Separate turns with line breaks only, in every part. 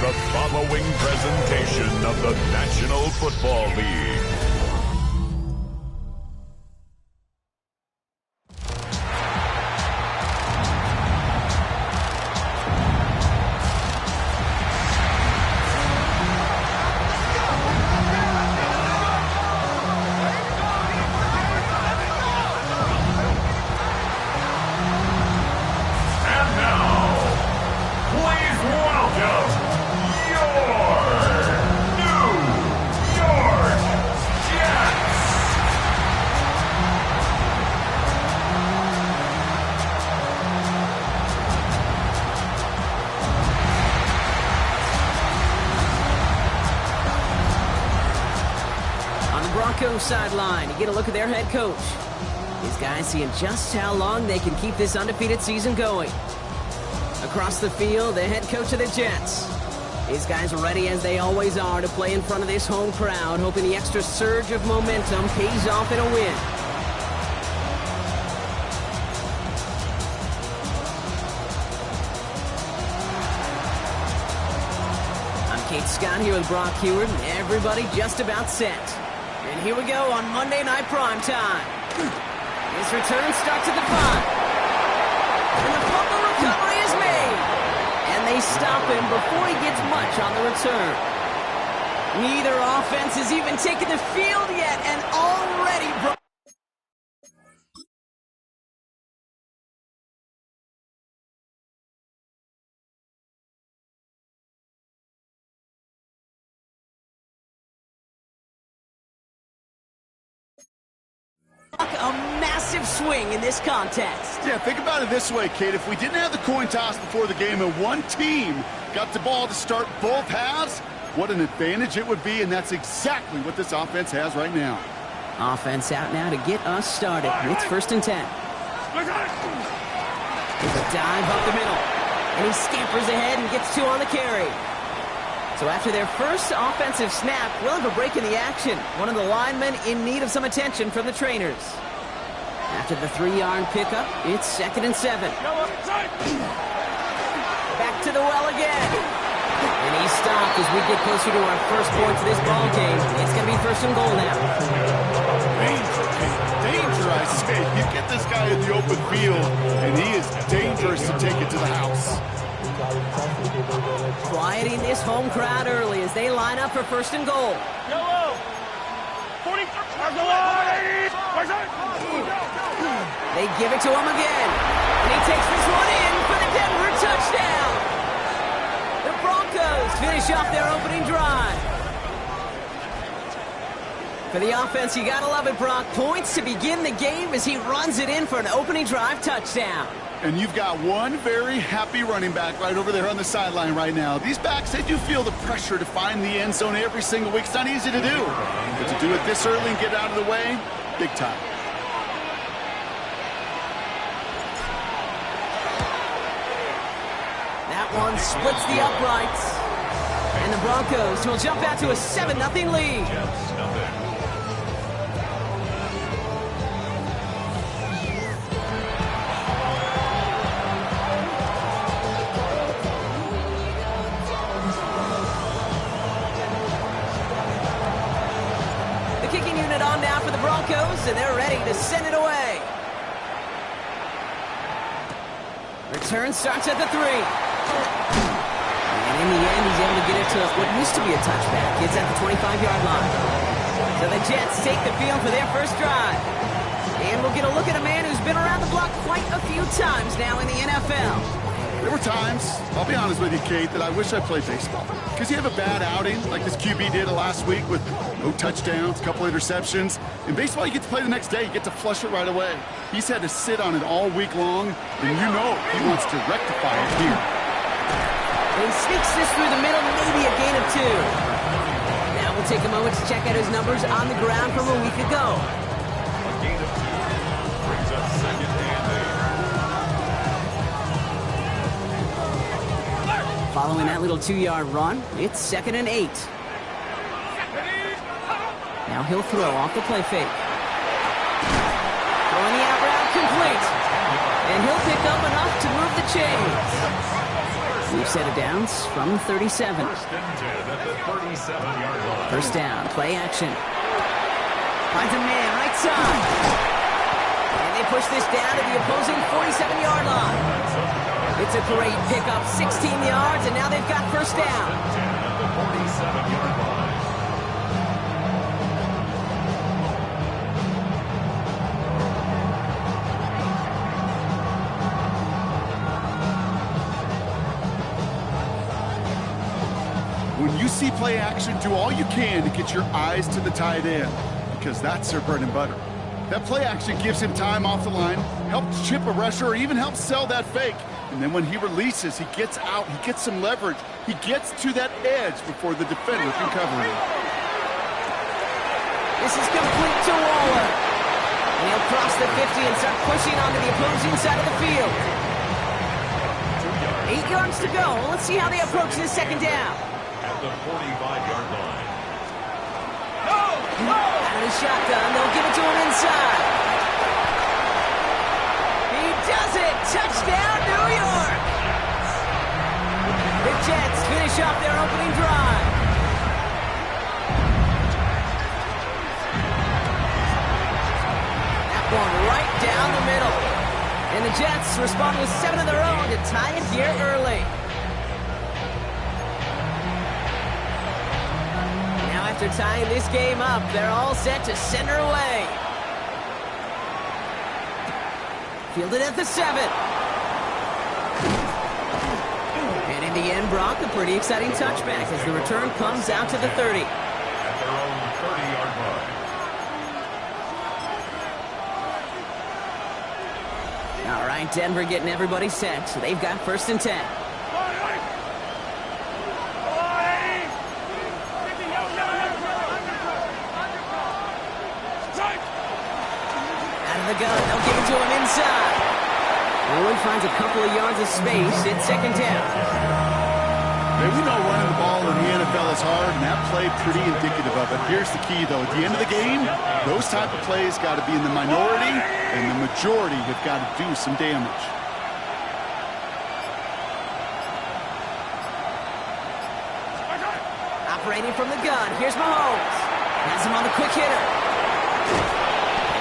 the following presentation of the National Football League.
Sideline, you get a look at their head coach. These guys seeing just how long they can keep this undefeated season going. Across the field, the head coach of the Jets. These guys are ready as they always are to play in front of this home crowd, hoping the extra surge of momentum pays off in a win. I'm Kate Scott here with Brock Heward, and everybody just about set. And here we go on Monday Night Primetime. His return starts at the 5. And the fumble recovery is made. And they stop him before he gets much on the return. Neither offense has even taken the field yet, and already a massive swing in this contest.
Yeah, think about it this way, Kate. If we didn't have the coin toss before the game and one team got the ball to start both halves, what an advantage it would be, and that's exactly what this offense has right now.
Offense out now to get us started. It's 1st and 10. There's a dive up the middle, and he scampers ahead and gets 2 on the carry. So after their first offensive snap, we'll have a break in the action. One of the linemen in need of some attention from the trainers. After the 3-yard pickup, it's 2nd and 7. Back to the well again. And he's stopped as we get closer to our first points of this ball game. It's going to be 1st and goal now.
Danger, I say. You get this guy in the open field, and he is dangerous to take it to the house.
Quieting this home crowd early as they line up for 1st and goal. They give it to him again. And he takes this one in for the Denver touchdown. The Broncos finish off their opening drive. For the offense, you gotta love it, Brock. Points to begin the game as he runs it in for an opening drive touchdown.
And you've got one very happy running back right over there on the sideline right now. These backs, they do feel the pressure to find the end zone every single week. It's not easy to do. But to do it this early and get out of the way, big time.
That one splits the uprights. And the Broncos will jump out to a 7-0 lead. And they're ready to send it away. Return starts at the 3. And in the end, he's able to get it to what used to be a touchback. It's at the 25-yard line. So the Jets take the field for their first drive. And we'll get a look at a man who's been around the block quite a few times now in the NFL.
There were times, I'll be honest with you, Kate, that I wish I played baseball. Because you have a bad outing, like this QB did last week with no touchdowns, a couple interceptions. In baseball, you get to play the next day. You get to flush it right away. He's had to sit on it all week long, and you know he wants to rectify it here.
And he sneaks this through the middle, maybe a gain of 2. Now we'll take a moment to check out his numbers on the ground from a week ago.
A gain of 2 brings up 2nd and 8.
Following that little 2-yard run, it's 2nd and 8. Now he'll throw off the play fake. Throwing the out route complete. And he'll pick up enough to move the chains. We've set it down from 37.
First and 10 at the 37-yard line.
First down, play action. Finds a man, right side. And they push this down to the opposing 47-yard line. It's a great pickup, 16 yards, and now they've got first down.
10 at the 47-yard line.
When you see play action, do all you can to get your eyes to the tight end, because that's their bread and butter. That play action gives him time off the line, helps chip a rusher, or even helps sell that fake. And then when he releases, he gets out, he gets some leverage. He gets to that edge before the defender can cover him.
This is complete to Waller. And he'll cross the 50 and start pushing onto the opposing side of the field. 8 yards to go. Let's see how they approach this second down.
At the 45-yard line.
Out of the shotgun, they'll give it to him inside. He does it! Touchdown, New York! The Jets finish off their opening drive. That one right down the middle. And the Jets respond with 7 of their own to tie it here early. After tying this game up, they're all set to send her away. Fielded at the 7. And in the end, Brock, a pretty exciting touchback as the return comes out to the 30.
At their own 30-yard line.
All right, Denver getting everybody set. So they've got first and 10. The gun, they'll give it to him inside. Owen finds a couple of yards of space. It's second down.
Man, we know running the ball in the NFL is hard, and that play pretty indicative of it. Here's the key, though. At the end of the game, those type of plays got to be in the minority, and the majority have got to do some damage.
Operating from the gun, here's Mahomes. Has him on the quick hitter.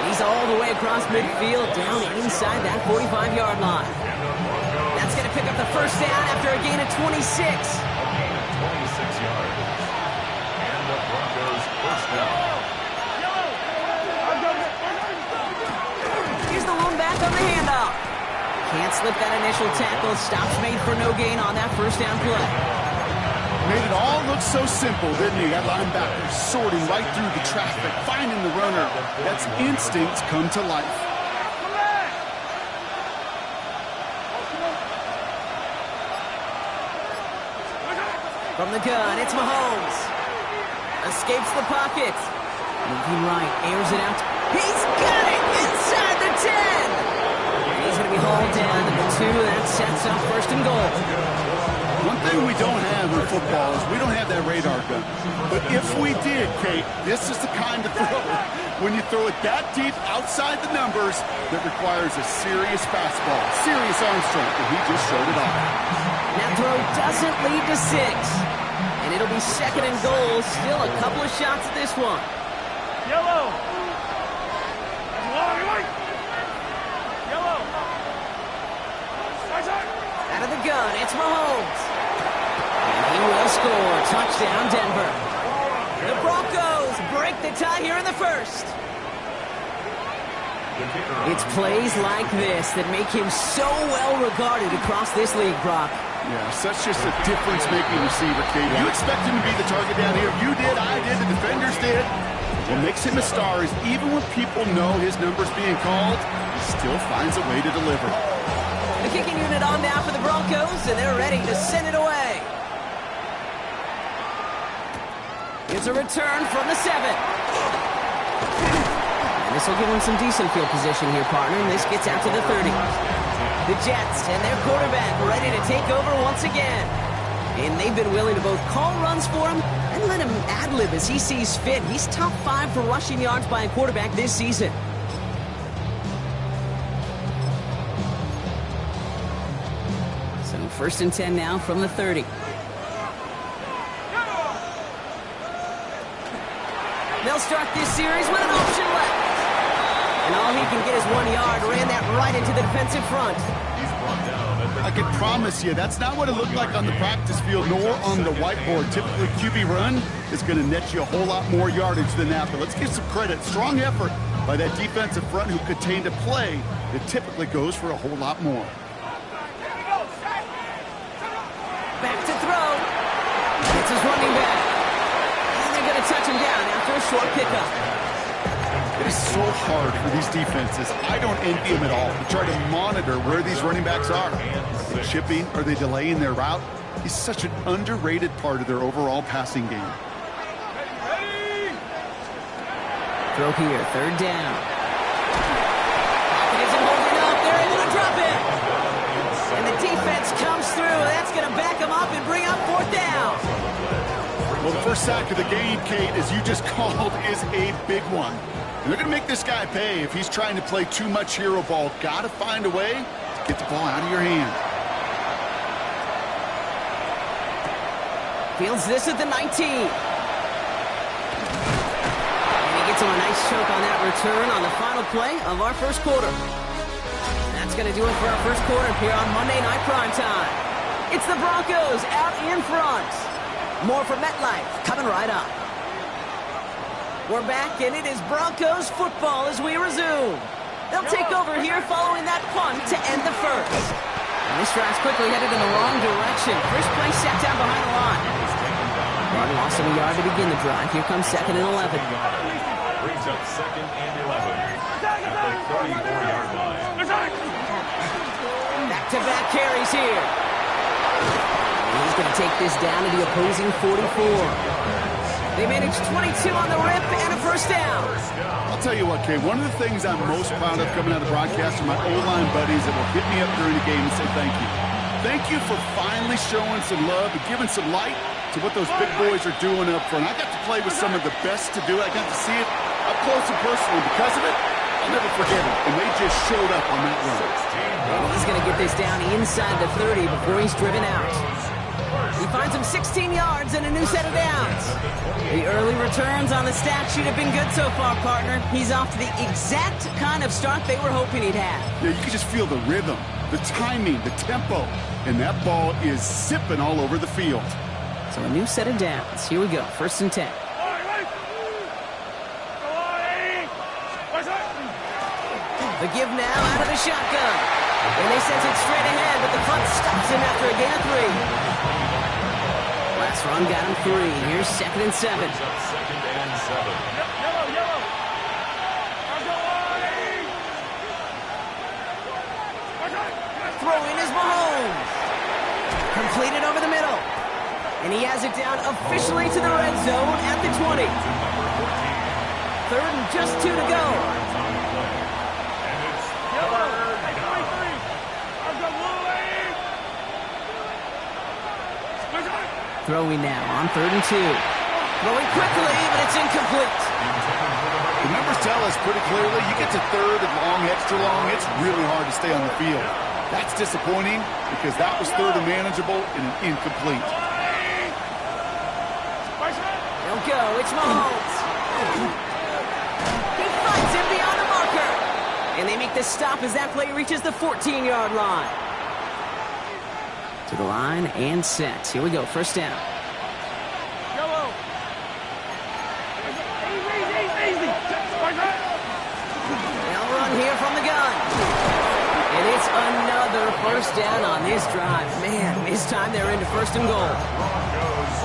He's all the way across midfield, down inside that 45-yard line. That's going to pick up the first down after a gain of 26.
A gain of 26 yards. And the Broncos first down.
Here's the lone back on the handoff. Can't slip that initial tackle. Stops made for no gain on that first down play.
Made it all look so simple, didn't he? That linebacker sorting right through the traffic, finding the runner. That's instincts come to life.
From the gun, it's Mahomes. Escapes the pocket. Moving right, airs it out. He's got it inside the 10. And he's going to be hauled down to the 2. That sets up first and goal.
One thing we don't have in football is we don't have that radar gun. But if we did, Kate, this is the kind of throw, when you throw it that deep outside the numbers, that requires a serious fastball, serious arm strength, and he just showed it off.
That throw doesn't lead to 6. And it'll be second and goal. Still a couple of shots at this one.
Yellow. Yellow.
Out of the gun, it's Mahomes. And he will score. Touchdown, Denver. The Broncos break the tie here in the first. It's plays like this that make him so well regarded across this league, Brock.
Yeah, such just a difference-making receiver, Kate. You expect him to be the target down here. You did, I did, the defenders did. What makes him a star is even when people know his number's being called, he still finds a way to deliver.
The kicking unit on now for the Broncos, and they're ready to send it away. It's a return from the 7. And this will give them some decent field position here, partner, and this gets out to the 30. The Jets and their quarterback ready to take over once again. And they've been willing to both call runs for him and let him ad-lib as he sees fit. He's top 5 for rushing yards by a quarterback this season. So first and 10 now from the 30. They'll start this series with an option left. And all he can get is 1 yard. Ran that right into the defensive front.
I can promise you, that's not what it looked like on the practice field, nor on the whiteboard. Typically, QB run is going to net you a whole lot more yardage than that. But let's give some credit. Strong effort by that defensive front who contained a play that typically goes for a whole lot more.
Back to throw. It's his running back. And they're going to touch him down after a short pickup.
It is so hard for these defenses. I don't envy them at all to try to monitor where these running backs are. Are they chipping? Are they delaying their route? He's such an underrated part of their overall passing game.
Throw here, third down. Pocket isn't holding up. They're able to drop it. And the defense comes through. That's going to back them up and bring up fourth down.
Well, the first sack of the game, Kate, as you just called, is a big one. And they're going to make this guy pay if he's trying to play too much hero ball. Got to find a way to get the ball out of your hand.
Fields this at the 19. And he gets him a nice choke on that return on the final play of our first quarter. That's going to do it for our first quarter here on Monday Night Primetime. It's the Broncos out in front. More from MetLife coming right up. We're back, and it is Broncos football as we resume. They'll take over here following that punt to end the first. And this drive's quickly headed in the wrong direction. First play set down behind the line. Run loss of a yard to begin the drive. Here comes second and 11.
Brings up second and 11 at the 34-yard line.
Back-to-back carries here. He's going to take this down to the opposing 44. They managed 22 on the rip and a first down.
I'll tell you what, Kay, one of the things I'm most proud of coming out of the broadcast are my O-line buddies that will hit me up during the game and say thank you. Thank you for finally showing some love and giving some light to what those big boys are doing up front. I got to play with some of the best to do it. I got to see it up close and personal. Because of it, I'll never forget it. And they just showed up on that run.
And he's going to get this down inside the 30 before he's driven out. He finds him 16 yards and a new set of downs. The early returns on the stat sheet have been good so far, partner. He's off to the exact kind of start they were hoping he'd have.
Yeah, you can just feel the rhythm, the timing, the tempo, and that ball is zipping all over the field.
So a new set of downs. Here we go, first and 10. The give now out of the shotgun. And they send it straight ahead, but the front stops him after a gain of 3. Last run got him 3. Here's second and 7.
Second and 7.
Throwing is Mahomes. Completed over the middle. And he has it down officially to the red zone at the 20. Third and just 2 to go. Throwing now on third and 2. Throwing quickly, but it's incomplete.
The numbers tell us pretty clearly, you get to third and long, extra long, it's really hard to stay on the field. That's disappointing because that was third and manageable and an incomplete.
They'll go. It's Mahomes. He finds him beyond the marker. And they make the stop as that play reaches the 14-yard line. To the line and set. Here we go. First down. They'll run here from the gun. And it's another first down on this drive. Man, this time they're into first and goal.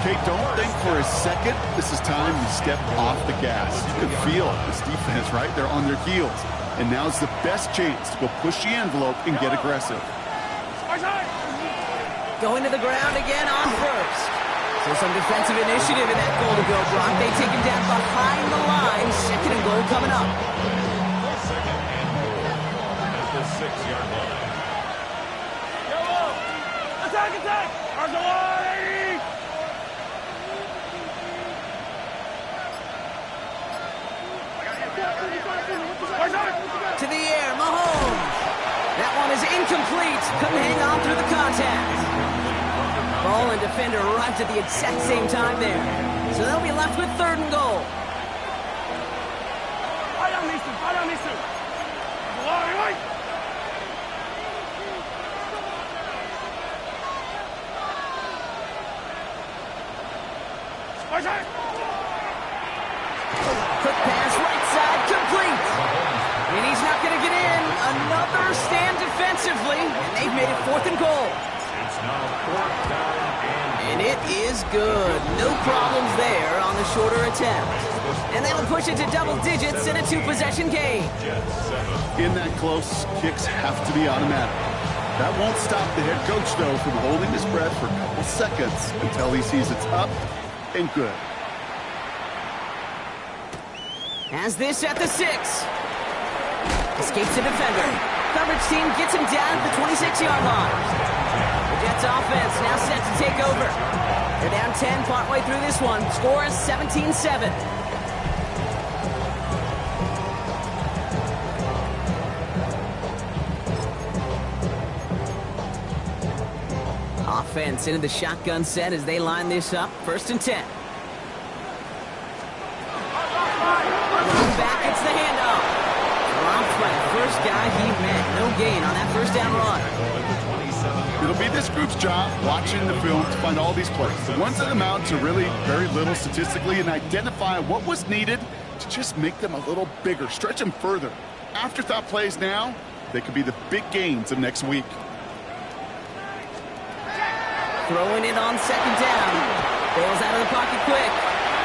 Kate, don't think for a second this is time to step off the gas. You can feel this defense, right? They're on their heels. And now's the best chance to go push the envelope and get aggressive.
Going to the ground again on first. So some defensive initiative in that goal to go, Brock. They take him down behind the line. Second and goal coming up.
Second and goal at the 6-yard line.
Attack! Artillery!
To the air, Mahomes. That one is incomplete. Couldn't hang on through the contact. Ball and defender arrived at the exact same time there. So they'll be left with 3rd and goal. Quick pass, right side, complete. And he's not going to get in. Another stand defensively, and they've made it 4th and goal.
It's now 4th down
And it is good. No problems there on the shorter attempt. And that'll push it to double digits in a 2-possession game.
In that close, kicks have to be automatic. That won't stop the head coach, though, from holding his breath for a couple seconds until he sees it's up and good.
Has this at the 6. Escapes the defender. Coverage team gets him down at the 26-yard line. The Jets offense now set to take over. They're down 10 partway through this one. Score is 17-7. Offense into the shotgun set as they line this up. 1st and 10. Back, it's the handoff. Dropped by the first guy he met. No gain on that 1st down run.
It'll be this group's job, watching the film, to find all these plays. The ones that amount to really very little statistically, and identify what was needed to just make them a little bigger, stretch them further. Afterthought plays now, they could be the big gains of next week.
Throwing it on 2nd down. Bails out of the pocket quick.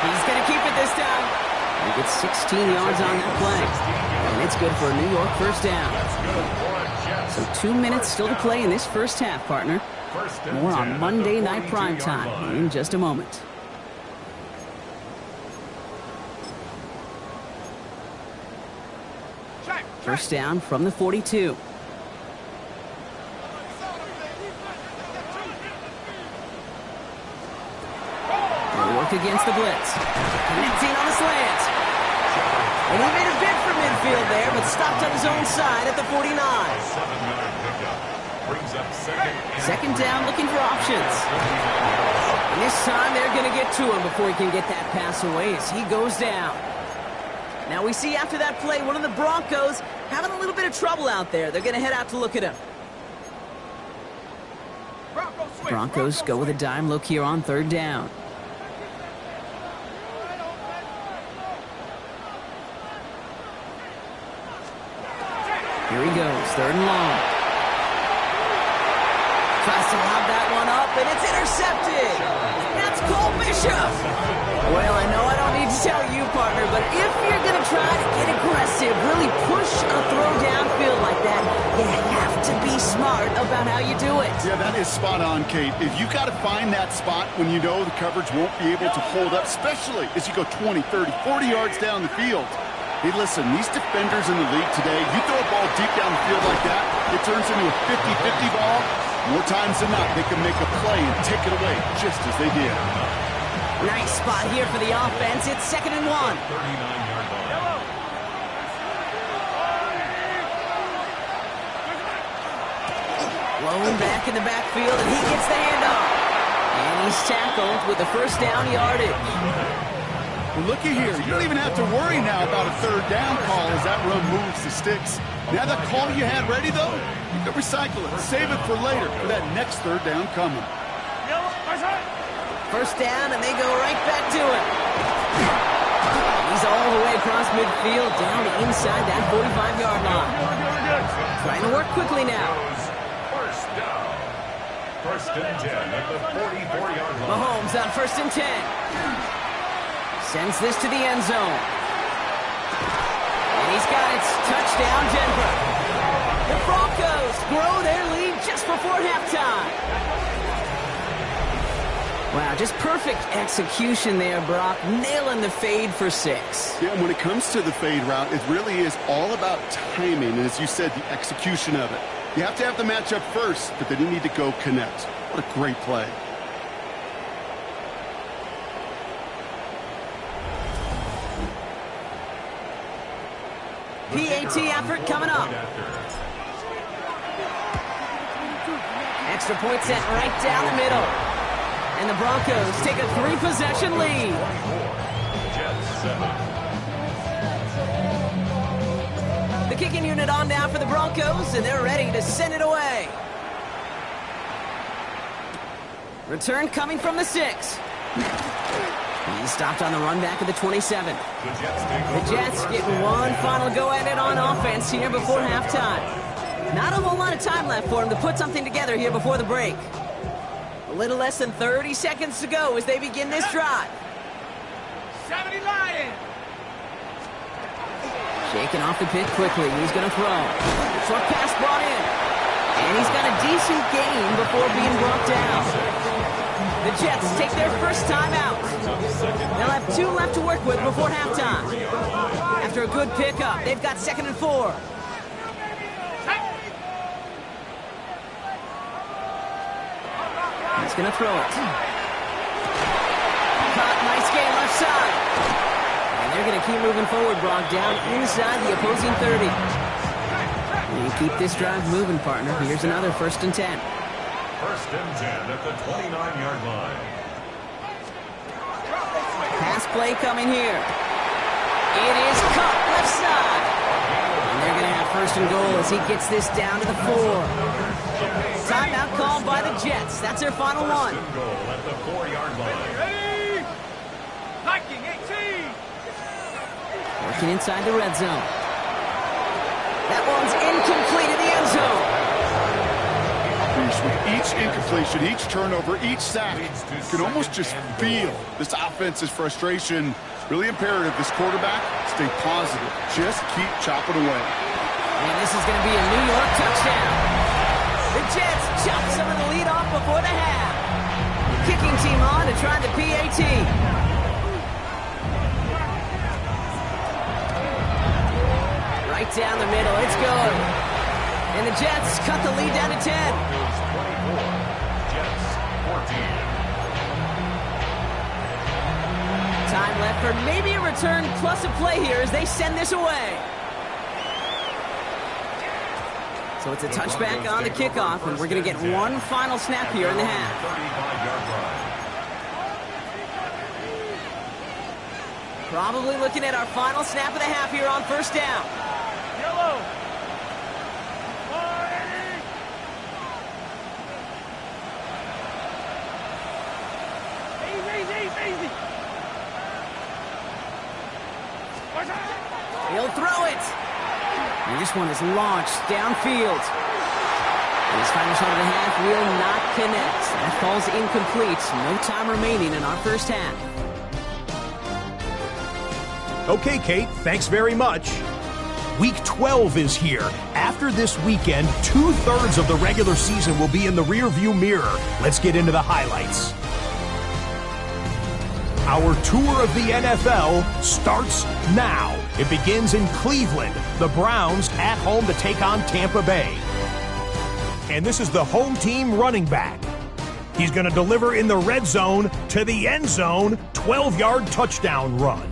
He's going to keep it this time. He gets 16 yards on that play. And it's good for a New York 1st down. So 2 minutes still to play in this 1st half, partner. More on Monday Night Primetime in just a moment. First down from the 42. They'll work against the blitz. Connecting on the slant. And he made a bid for midfield there, but stopped on his own side at the 49.
7-yard pickup. Brings up
2nd down, looking for options. And this time they're going to get to him before he can get that pass away as he goes down. Now we see after that play, one of the Broncos having a little bit of trouble out there. They're going to head out to look at him. Broncos go with a dime look here on 3rd down. Here he goes, 3rd and long. Tries to lob that one up, and it's intercepted. That's Cole Bishop. Well, I know I don't need to tell you, partner, but if you're going to try to get aggressive, really push a throw downfield like that, you have to be smart about how you do it.
Yeah, that is spot on, Kate. If you got to find that spot when you know the coverage won't be able to hold up, especially as you go 20, 30, 40 yards down the field. Hey, listen, these defenders in the league today, you throw a ball deep down the field like that, it turns into a 50-50 ball. More times than not, they can make a play and take it away, just as they did.
Nice spot here for the offense. It's 2nd and 1.
39-yard line.
Blown back in the backfield, and he gets the handoff. And he's tackled with the 1st down yardage.
Well, looky here. You don't even have to worry now about a 3rd down call as that run moves the sticks. Now that call you had ready, though, you can recycle it. Save it for later for that next 3rd down coming.
1st down, and they go right back to it. He's all the way across midfield, down inside that 45-yard line. Trying to work quickly now.
1st down. 1st and 10 at the 44-yard line.
Mahomes on 1st and 10. Sends this to the end zone. And he's got it. Touchdown, Denver. The Broncos grow their lead just before halftime. Wow, just perfect execution there, Brock. Nailing the fade for 6.
Yeah, when it comes to the fade route, it really is all about timing, and as you said, the execution of it. You have to have the matchup first, but then you need to go connect. What a great play.
PAT effort coming up. Extra point sent right down the middle. And the Broncos take a 3-possession lead.
Jets 7.
The kicking unit on now for the Broncos, and they're ready to send it away. Return coming from the 6. He's stopped on the run back of the 27. The Jets getting one final go at it on offense here before halftime. Not a whole lot of time left for them to put something together here before the break. A little less than 30 seconds to go as they begin this drive.
70 Lions!
Shaking off the pick quickly. He's going to throw. Short pass brought in. And he's got a decent gain before being brought down. The Jets take their first time out. They'll have 2 left to work with before halftime. After a good pickup, they've got 2nd and 4. He's going to throw it. Caught, nice game left side. And they're going to keep moving forward, Brock, down inside the opposing 30. You keep this drive moving, partner. Here's another 1st and 10.
1st and 10 at the 29-yard line.
Pass play coming here. It is caught left side. And they're going to have 1st and goal as he gets this down to the 4. Timeout called by the Jets. That's their final one.
1st and goal at the 4-yard line.
Ready? Viking 18!
Working inside the red zone. That one's incomplete in the end zone.
With each incompletion, each turnover, each sack, you can almost just feel this offense's frustration. Really imperative this quarterback stay positive. Just keep chopping away.
And this is going to be a New York touchdown. The Jets chop some of the lead off before the half. Kicking team on to try the PAT. Right down the middle. It's good. And the Jets cut the lead down to 10.
Jets 14.
Time left for maybe a return plus a play here as they send this away. So it's a touchback on the kickoff, and we're going to get one final snap here in the half.
35-yard line.
Probably looking at our final snap of the half here on 1st down.
Yellow! Easy!
He'll throw it. And this one is launched downfield. And his final shot of the half will not connect. That falls incomplete. No time remaining in our first half.
Okay, Kate, thanks very much. Week 12 is here. After this weekend, 2/3 of the regular season will be in the rearview mirror. Let's get into the highlights. Our tour of the NFL starts now. It begins in Cleveland. The Browns at home to take on Tampa Bay. And this is the home team running back. He's going to deliver in the red zone to the end zone, 12-yard touchdown run.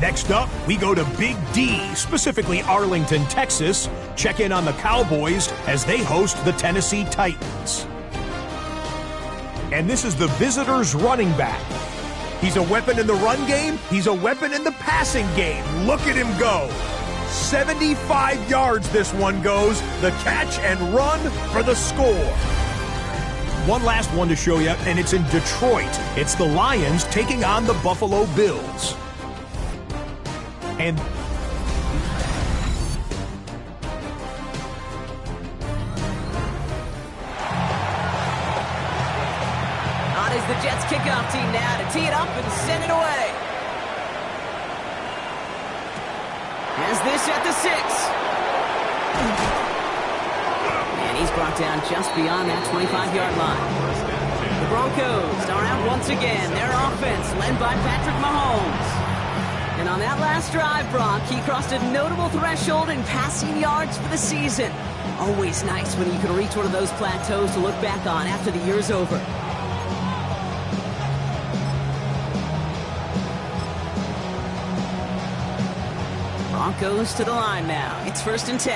Next up, we go to Big D, specifically Arlington, Texas. Check in on the Cowboys as they host the Tennessee Titans. And this is the visitors' running back. He's a weapon in the run game. He's a weapon in the passing game. Look at him go. 75 yards this one goes. The catch and run for the score. One last one to show you, and it's in Detroit. It's the Lions taking on the Buffalo Bills. And
The Jets kickoff team now to tee it up and send it away. Has this at the 6. And he's brought down just beyond that 25-yard line. The Broncos are out once again. Their offense led by Patrick Mahomes. And on that last drive, Brock, he crossed a notable threshold in passing yards for the season. Always nice when you can reach one of those plateaus to look back on after the year's over. Broncos to the line now. It's 1st and 10.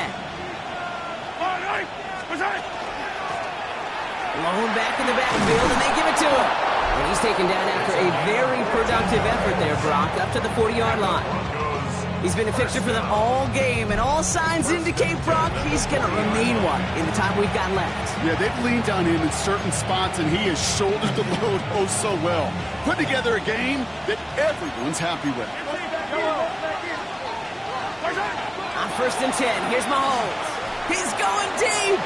Blown back in the backfield, and they give it to him. And he's taken down after a very productive effort there, Brock, up to the 40-yard line. He's been a fixture for them all game, and all signs indicate, Brock, he's going to remain one in the time we've got left.
Yeah, they've leaned on him in certain spots, and he has shouldered the load oh so well. Put together a game that everyone's happy with.
On 1st and 10, here's Mahomes. He's going deep.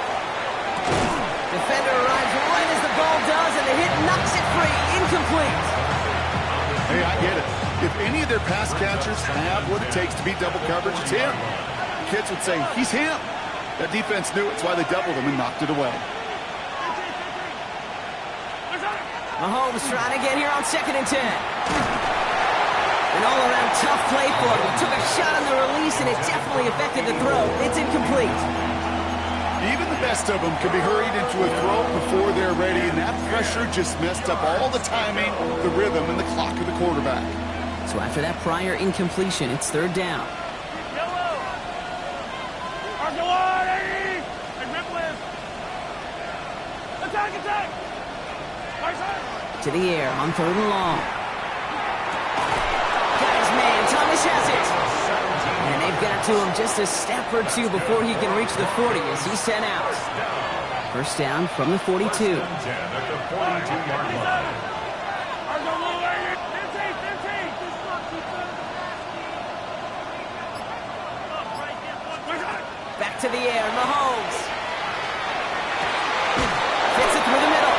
Defender arrives right as the ball does, and the hit knocks it free. Incomplete.
Hey, I get it. If any of their pass catchers have what it takes to beat double coverage, it's him. Kids would say, he's him. That defense knew it. It's why they doubled him and knocked it away.
Mahomes trying to get here on 2nd and 10. An all-around tough play for him. He took a shot on the release, and it definitely affected the throw. It's incomplete.
Even the best of them can be hurried into a throw before they're ready, and that pressure just messed up all the timing, the rhythm, and the clock of the quarterback.
So after that prior incompletion, it's 3rd down. To the air on 3rd and long. Got his man, Thomas has it. And they've got to him just a step or two before he can reach the 40 as he's sent out. 1st down from the 42.
At the 42-yard line.
Back to the air, Mahomes. Fits it through the middle.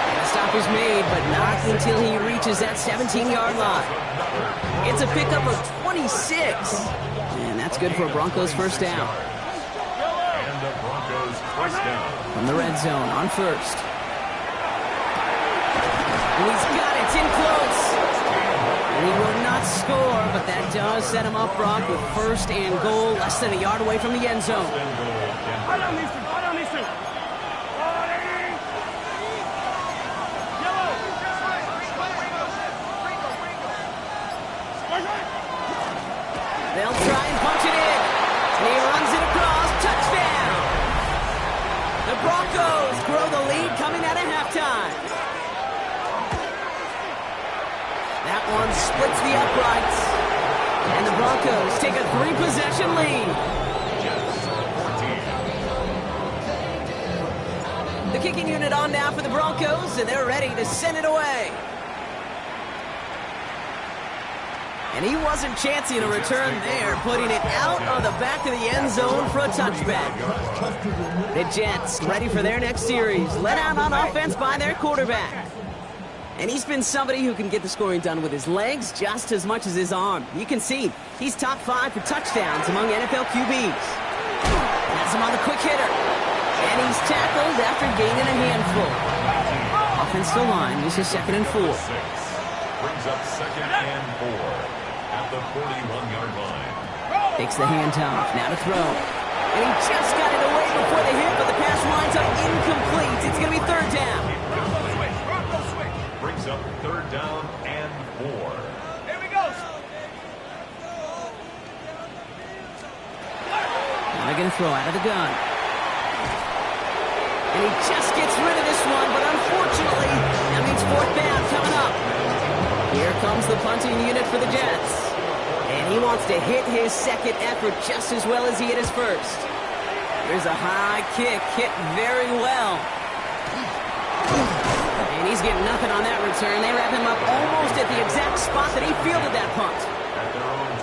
And the stop is made, but not until he reaches that 17-yard line. It's a pickup of 26. And that's good for a Broncos 1st down.
And the Broncos 1st down.
From the red zone on 1st. And he's got it. It's in close. And he will not score, but that does set him up, Brock, with 1st and goal, less than a yard away from the end zone. They'll try and punch it in. And he runs it across. Touchdown! The Broncos grow the lead coming out of halftime. That one splits the uprights. And the Broncos take a 3-possession lead. The kicking unit on now for the Broncos, and they're ready to send it away. And he wasn't chancing a return there, putting it out of the back of the end zone for a touchback. The Jets ready for their next series, let out on offense by their quarterback. And he's been somebody who can get the scoring done with his legs just as much as his arm. You can see he's top 5 for touchdowns among NFL QBs. Has him on the quick hitter. And he's tackled after gaining a handful. Offensive line, this is 2nd and 4.
Brings up 2nd and 4 at the 41-yard line.
Takes the handoff, now to throw. And he just got it away before the hit, but the pass winds up incomplete. It's going to be 3rd down.
Brings up 3rd down and 4.
Here we go.
Now they're going to throw out of the gun. And he just gets rid of this one, but unfortunately, that means 4th down coming up. Here comes the punting unit for the Jets. And he wants to hit his 2nd effort just as well as he hit his 1st. Here's a high kick, hit very well. And he's getting nothing on that return. They wrap him up almost at the exact spot that he fielded that punt.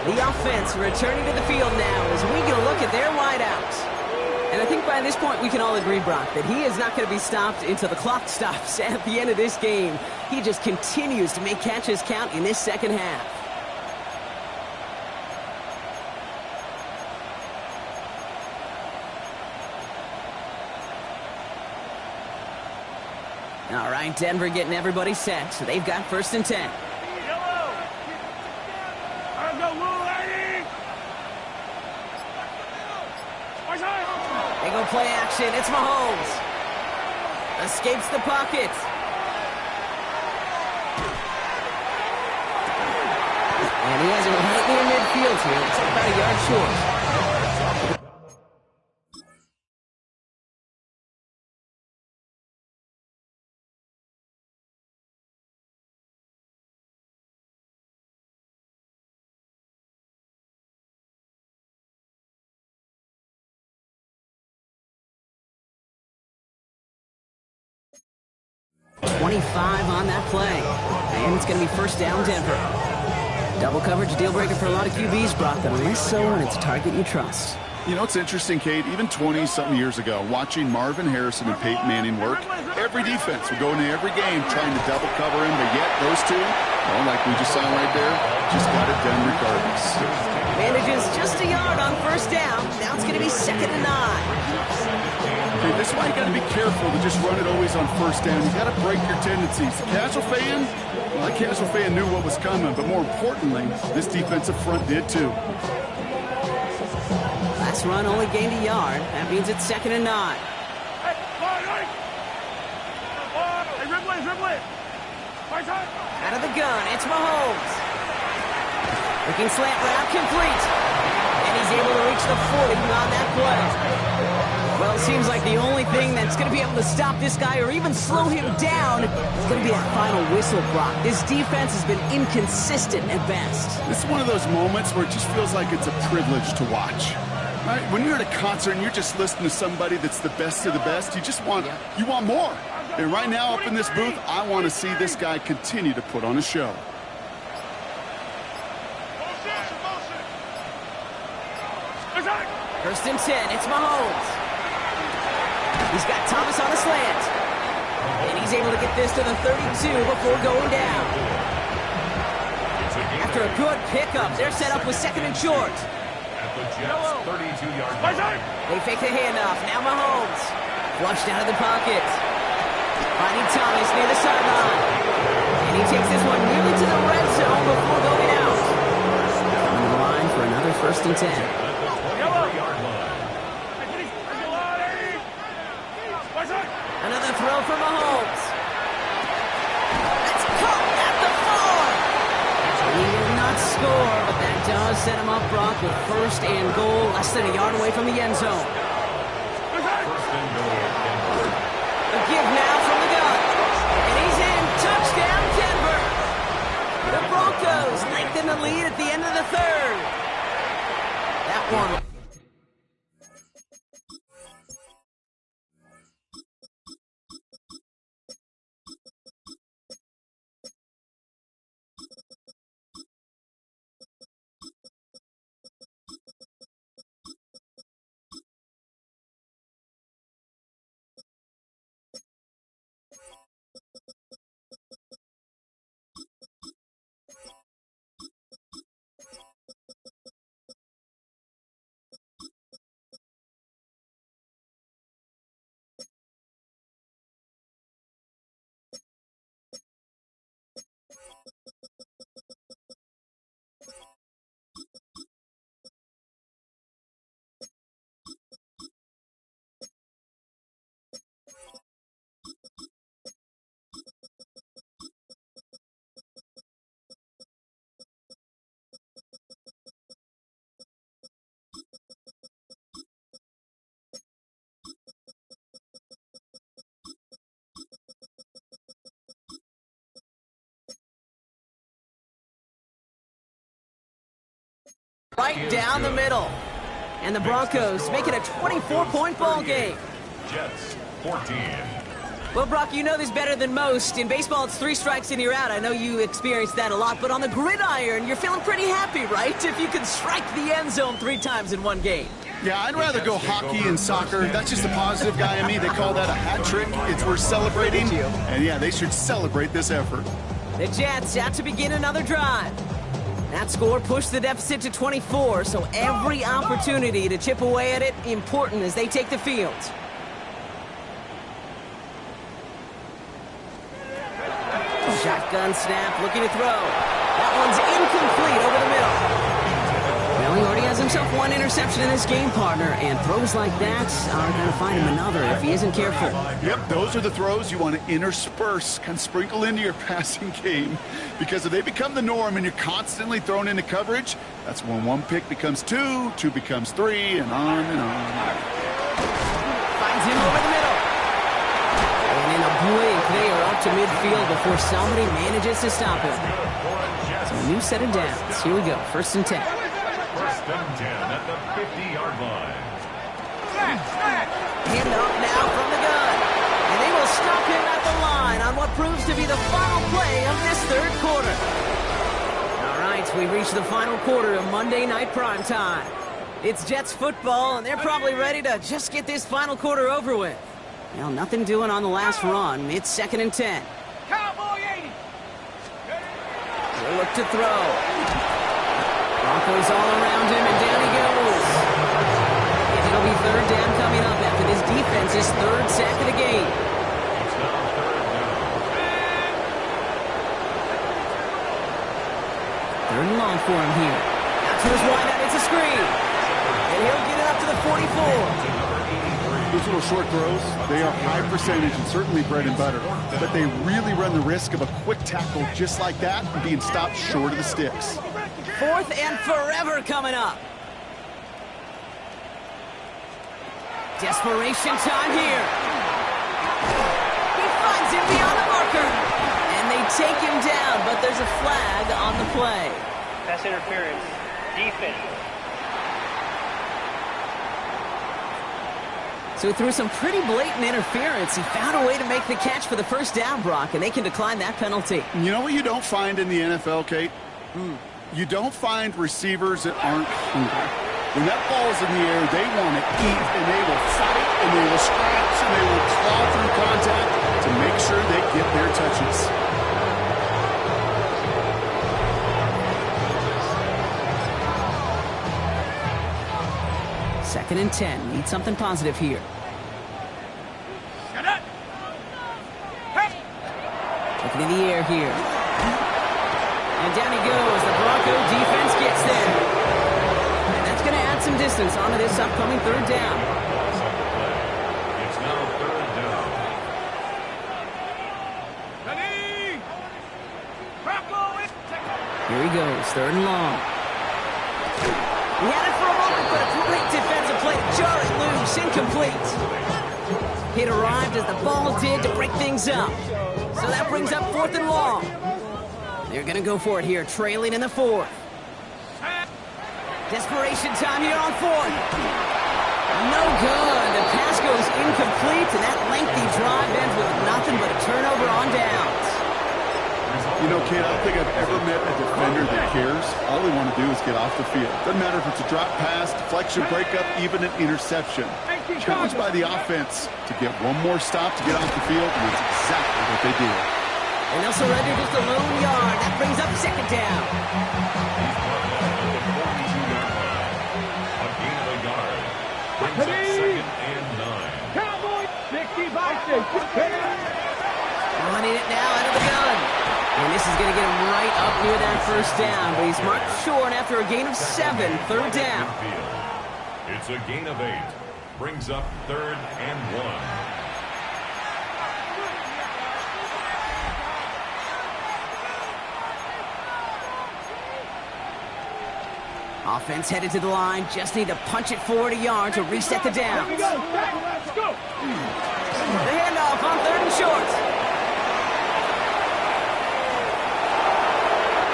The offense returning to the field now as we get a look at their wideouts. And I think by this point we can all agree, Brock, that he is not going to be stopped until the clock stops at the end of this game. He just continues to make catches count in this 2nd half. All right, Denver getting everybody set. So they've got 1st and 10. They go play action. It's Mahomes. Escapes the pocket. And he has it right near midfield here. It's about a yard short. 25 on that play. And it's going to be first down Denver. Double coverage, a deal breaker for a lot of QBs, Brock, but less so when it's a target you trust.
You know, it's interesting, Kate, even 20-something years ago, watching Marvin Harrison and Peyton Manning work, every defense would go into every game trying to double cover him, but yet those two, well, like we just saw right there, just got it done regardless.
Manages just a yard on first down. Now it's going to be 2nd and 9.
Okay, this is why you got to be careful to just run it always on first down. You got to break your tendencies. The casual fan, well, that casual fan knew what was coming, but more importantly, this defensive front did too.
Last run only gained a yard. That means it's 2nd and 9. Out of the gun, it's Mahomes. Looking slant route, complete. And he's able to reach the 40 on that play. Well, it seems like the only thing that's going to be able to stop this guy or even slow him down is going to be that final whistle, Brock. This defense has been inconsistent at best.
This is one of those moments where it just feels like it's a privilege to watch. Right? When you're at a concert and you're just listening to somebody that's the best of the best, you want more. And right now up in this booth, I want to see this guy continue to put on a show.
First and 10, it's Mahomes. He's got Thomas on a slant. And he's able to get this to the 32 before going down. After a good pickup, they're set up with 2nd and short.
At the Jets' 32-yard line.
They fake the handoff. Now Mahomes. Flushed out of the pocket. Finding Thomas near the sideline. And he takes this one nearly to the red zone before going out. Coming to the line for another 1st and 10. Another throw for Mahomes. That's caught at the 4. He did not score, but that does set him up, Brock, with 1st and goal, less than a yard away from the end zone.
First and goal.
A give now from the gun. And he's in. Touchdown, Denver. The Broncos lengthen the lead at the end of the 3rd. That one. Right down the middle. And the Broncos make it a 24-point ball game.
Jets, 14.
Well, Brock, you know this better than most. In baseball, it's 3 strikes and you're out. I know you experienced that a lot. But on the gridiron, you're feeling pretty happy, right? If you can strike the end zone 3 times in one game.
Yeah, I'd rather go hockey and soccer. That's just a positive guy in me. They call that a hat trick. It's worth celebrating. And yeah, they should celebrate this effort.
The Jets out to begin another drive. That score pushed the deficit to 24, so every opportunity to chip away at it important as they take the field. Shotgun snap, looking to throw. That one's incomplete over the middle. Well, he already has himself 1 interception in this game, partner, and throws like that are going to find him another if he isn't careful.
Yep, those are the throws you want to intersperse, kind of sprinkle into your passing game, because if they become the norm and you're constantly thrown into coverage, that's when 1 pick becomes 2, 2 becomes 3, and on and on.
Finds him over the middle. And in a blink, they are up to midfield before somebody manages to stop him. So a new set of downs. Here we go, 1st and 10.
1st and 10 at the 50-yard line.
Hand off now from the gun. And they will stop him at the line on what what proves to be the final play of this third quarter. All right, we reach the final quarter of Monday Night Primetime. It's Jets football, and they're probably ready to just get this final quarter over with. Well, nothing doing on the last run. It's 2nd and 10.
Cowboy 80.
They'll look to throw. Broncos all around him, and down he goes. And it'll be 3rd down coming up after this defense's 3rd sack of the game.
It's now 3rd down.
3rd and long for him here. Out to his wideout, it's a screen. And he'll get it up to the 44.
Those little short throws, they are high percentage and certainly bread and butter. But they really run the risk of a quick tackle just like that and being stopped short of the sticks.
4th and forever coming up. Desperation time here. He finds him beyond the marker. And they take him down, but there's a flag on the play.
Pass interference. Defense.
So through some pretty blatant interference, he found a way to make the catch for the 1st down, Brock, and they can decline that penalty.
You know what you don't find in the NFL, Kate? You don't find receivers that aren't hungry. When that ball's in the air, they want to eat, and they will fight, and they will scratch, and they will claw through contact to make sure they get their touches.
Second and 10. Need something positive here.
Shut up. Hey.
Looking in the air here. And down he goes. The Bronco defense gets there. And that's going to add some distance onto this upcoming 3rd down.
It's now 3rd down.
Ready. Bronco is
Here he goes. 3rd and long. He had it for a moment, but a great defensive play to jar it loose. Incomplete. It arrived as the ball did to break things up. So that brings up 4th and long. They're going to go for it here, trailing in the 4th. Desperation time here on 4th. No good. The pass goes incomplete, and that lengthy drive ends with nothing but a turnover on downs.
You know, Kate, I don't think I've ever met a defender that cares. All they want to do is get off the field. Doesn't matter if it's a drop pass, deflection, breakup, even an interception. Challenged by the offense to get one more stop to get off the field, and that's exactly what they did.
And they'll surrender just a lone yard. That brings up 2nd down.
A gain of a yard. Brings up 2nd and 9.
Cowboy 60 by 6.
Running it now out of the gun. And this is going to get him right up near that 1st down. But he's marked short after a gain of 7. 3rd down.
It's a gain of 8. Brings up 3rd and 1.
Offense headed to the line. Just need to punch it forward a yard to reset the downs.
Let's go.
The handoff on 3rd and short.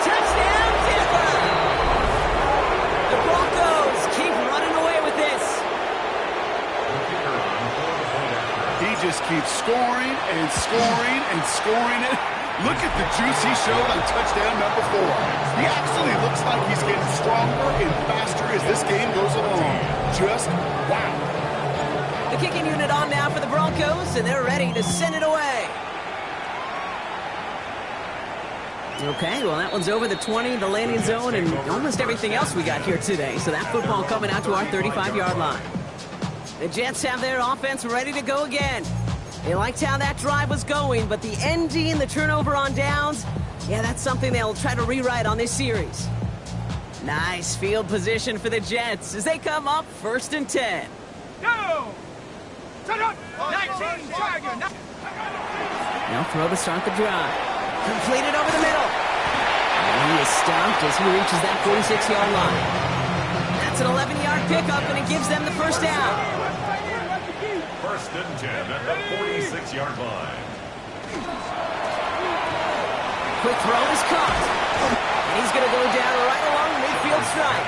Touchdown, Tampa! The Broncos keep running away with this.
He just keeps scoring and scoring and scoring it. Look at the juice he showed on touchdown number 4. He actually looks like he's getting stronger and faster as this game goes along. Just wow.
The kicking unit on now for the Broncos, and they're ready to send it away. Okay, well, that one's over the 20, the landing zone, and almost everything else we got here today. So that football coming out to our 35-yard line. The Jets have their offense ready to go again. They liked how that drive was going, but the ending, the turnover on downs, yeah, that's something they'll try to rewrite on this series. Nice field position for the Jets as they come up 1st and 10.
Go. Shut up. 19 Tiger.
Now throw to start the drive. Completed over the middle. And he is stopped as he reaches that 46-yard line. That's an 11-yard pickup, and it gives them the 1st down.
1st and 10 at the 46-yard line.
Quick throw is caught. And he's going to go down right along the midfield stripe.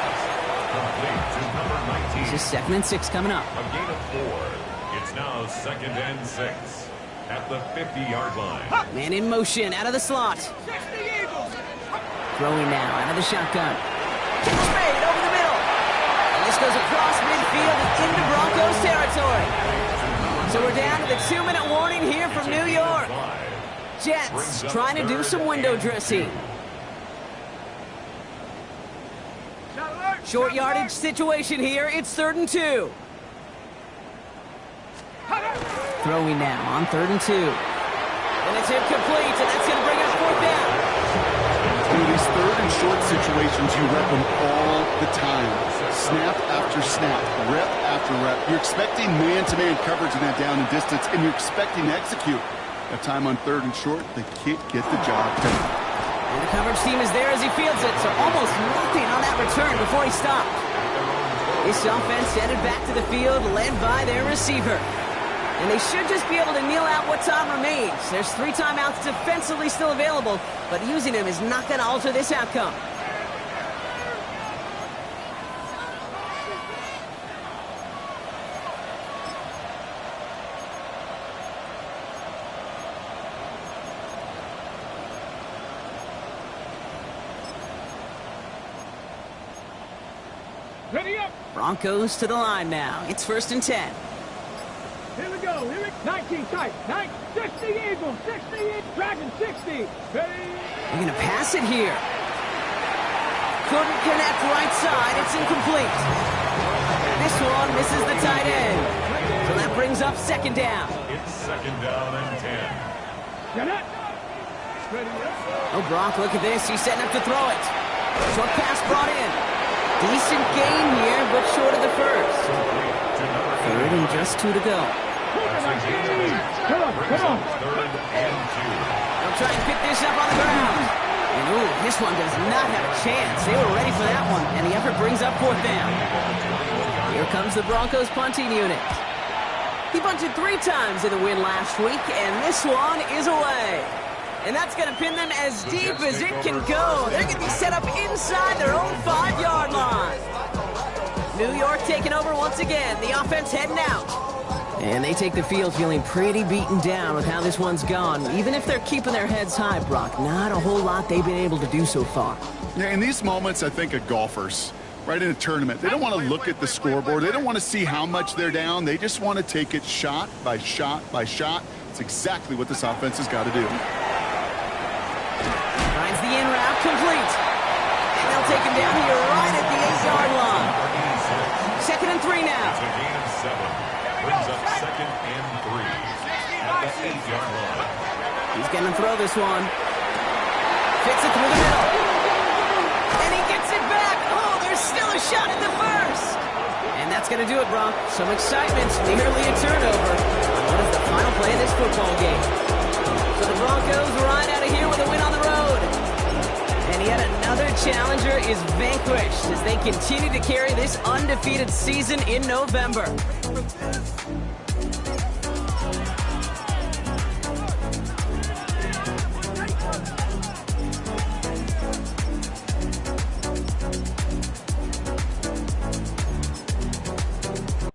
Complete to number 19.
It's just 2nd and 6 coming up.
A gain of 4. It's now 2nd and 6. at the 50-yard line.
Man in motion, out of the slot.
60 Eagles.
Throwing now, out of the shotgun. Spade over the middle. And this goes across midfield and into Broncos territory. So we're down to the 2-minute warning here from New York. Jets trying to do some window dressing. Short yardage situation here. It's 3rd and 2. Throwing now on 3rd and 2. And it's incomplete, and that's going to bring us 4th down.
Dude, these 3rd and short situations, you rep them all the time. Snap after snap, rep after rep. You're expecting man-to-man coverage in that down and distance, and you're expecting to execute. That time on 3rd and short, they can't get the job done.
And the coverage team is there as he fields it, so almost nothing on that return before he stopped. This offense headed back to the field, led by their receiver. And they should just be able to kneel out what time remains. There's 3 timeouts defensively still available, but using them is not going to alter this outcome.
Ready up.
Broncos to the line now. It's 1st and 10.
Here we go. 19 tight. 60 Eagles. 60 Dragon 60. Ready.
They're going to pass it here. Couldn't connect right side. It's incomplete. This one misses the tight end. So that brings up 2nd down.
It's 2nd down and 10.
Get it. Ready up.
Oh, Brock, look at this. He's setting up to throw it. Short pass brought in. Decent gain here, but short of the first. 3rd and just 2 to go.
Come on.
3rd and 2.
They'll try and pick this up on the ground. And ooh, this one does not have a chance. They were ready for that one, and the effort brings up 4th down. Here comes the Broncos punting unit. He punted 3 times in the win last week, and this one is away. And that's going to pin them as deep as it can go. They're going to be set up inside their own 5-yard line. New York taking over once again. The offense heading out. And they take the field feeling pretty beaten down with how this one's gone. Even if they're keeping their heads high, Brock, not a whole lot they've been able to do so far.
Yeah, in these moments, I think of golfers, right, in a tournament. They don't want to look at the scoreboard. They don't want to see how much they're down. They just want to take it shot by shot by shot. It's exactly what this offense has got to do.
Finds the in route complete. And they'll take him down here right at the 8-yard line. 2nd and 3 now.
It's a gain of 7. Brings up 2nd and 3 at the 8-yard line.
He's going to throw this one. Fits it through the middle. And he gets it back. Oh, there's still a shot at the first. And that's going to do it, Brock. Some excitement, nearly a turnover. What is the final play of this football game? So the Broncos ride out of here with a win on the road. And yet another challenger is vanquished as they continue to carry this undefeated season in November.